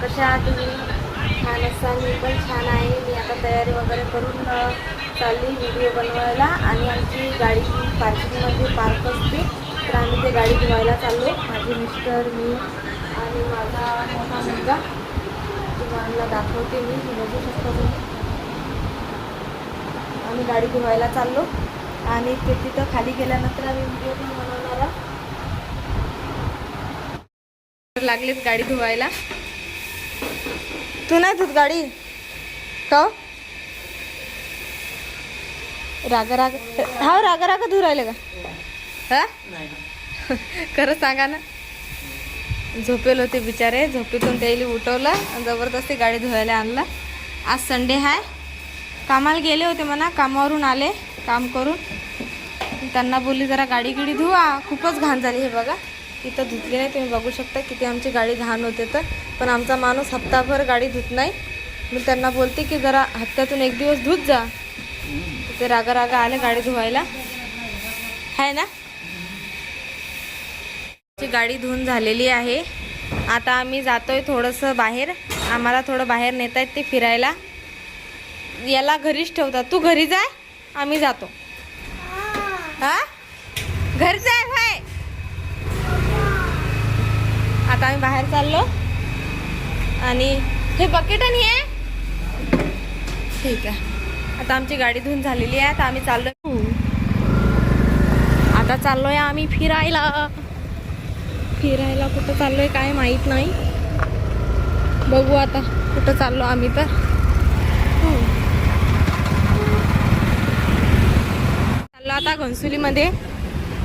कशा आहात तुम्ही? छान असाल. मी पण छान आहे. मी आता तयारी वगैरे करून चालली व्हिडिओ बनवायला. आणि आमची गाडी पार्किंगमध्ये पार्क असते, तर आम्ही ते गाडी धुवायला चाललो. माझे मिस्टर, मी आणि माझा मोठा मुलगा. तुम्हाला दाखवते मी, बघू शकता तुम्ही. आम्ही गाडी धुवायला चाललो आणि ते तिथं खाली गेल्यानंतर आम्ही व्हिडिओ पण बनवणार आहोत. लागलीच गाडी धुवायला. तू नाही धुत गाडी का? रागा रागा धुवू राहिले का? हा खरं सांगा ना. झोपेल होते बिचारे, झोपेतून त्याला उठवलं आणि जबरदस्ती गाडी धुवायला आणला. आज संडे आहे, कामाला गेले होते म्हणा, कामावरून आले काम करून. त्यांना बोलली जरा गाडी धुवा, खूपच घाण झाली. हे बघा इथं धुतली नाही, तुम्ही बघू शकता किती आमची गाडी घाण होते. तर पण आमचा माणूस हप्ताभर गाडी धुत नाही. मी त्यांना बोलते की जरा हप्त्यातून एक दिवस धुत जा. ते रागा आले गाडी धुवायला, आहे ना. गाडी धुवून झालेली आहे. आता आम्ही जातोय थोडंसं बाहेर. आम्हाला थोडं बाहेर नेत आहेत ते फिरायला. याला घरीच ठेवतात. तू घरी जाय, आम्ही जातो. हा घरी जाय भाई. आता आम्ही बाहेर चाललो आणि हे बकेट आणि आहे. ठीक आहे. आता आमची गाडी धुवून झालेली आहे. आता आम्ही चाललोय. आता चाललोय आम्ही फिरायला. कुठं चाललोय काय माहित नाही. बघू आता कुठं चाललो आम्ही. तर चाललो आता घनसोलीमध्ये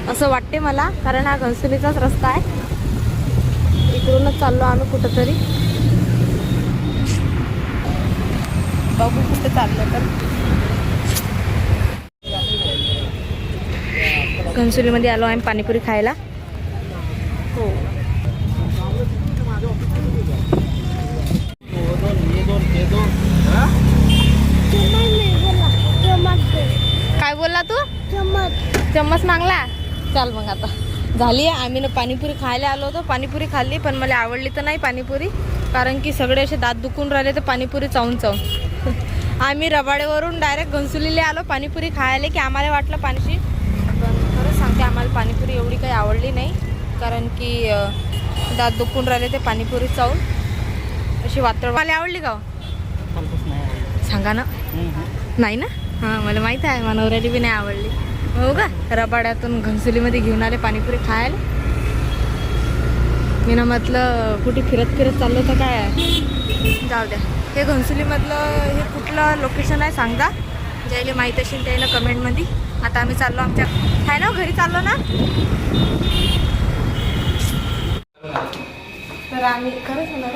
असं वाटते मला, कारण हा घनसोलीचाच रस्ता आहे. इकडूनच चाललो आम्ही कुठंतरी. बघू कुठं चाललो. तर घनसोलीमध्ये आलो आम्ही पाणीपुरी खायला. हो काय बोलला तू? चम्मच मागला. चाल मग आता झाली आहे. आम्ही ना पाणीपुरी खायला आलो होतो. पाणीपुरी खाल्ली पण मला आवडली तर नाही पाणीपुरी, कारण की सगळे असे दात दुखून राहिले तर पाणीपुरी चावून आम्ही रबाडेवरून डायरेक्ट घनसोलीला आलो पाणीपुरी खायला. की आम्हाला वाटलं पाणीशी, पण खरंच सांगते आम्हाला पाणीपुरी एवढी काही आवडली नाही, कारण की दात दुखून राहिले ते पाणीपुरी चावून अशी वातळ. मला आवडली का? सांगा ना. नाही ना. हां मला माहीत आहे, मला नवऱ्याला बी नाही आवडली. हो का? रबाड्यातून घनसोलीमध्ये घेऊन आले पाणीपुरी खायला. मी ना म्हटलं कुठे फिरत चाललो तर काय. जाऊ द्या. हे घनसोलीमधलं हे कुठलं लोकेशन आहे सांगा, ज्याला माहीत असेल त्याला कमेंटमध्ये. आता आम्ही चाललो आमच्या आहे ना घरी चाललो ना. तर आम्ही खरंच होणार.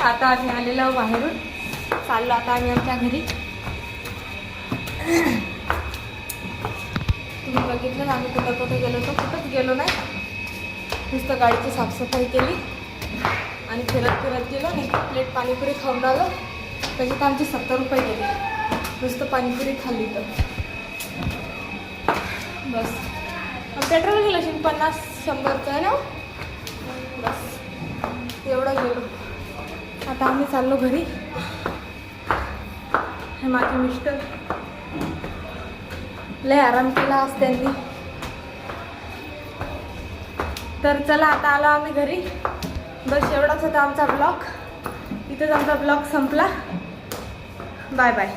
आता आम्ही आलेलो बाहेरून, चाललो आता आम्ही आमच्या घरी. तुम्ही बघितलं आम्ही कुठं गेलो होतो. कुठंच गेलो नाही, नुसतं गाडीची साफसफाई केली आणि फिरत गेलो. आणि प्लेट पाणीपुरी खाऊन आलो. त्याच्यात आमचे 70 रुपये गेले. नुसतं पाणीपुरी खाल्ली तर बस. पेट्रोल गेलं असेल 50-100 रुपये ना, बस एवढं गेलो. आता आम्ही चाललो घरी. हे माझे मिस्टर लय आराम केला आज त्यांनी. तर चला आता आलो आम्ही घरी. बस एवढाच होता आमचा ब्लॉग. इथेच आमचा ब्लॉग संपला. Bye bye.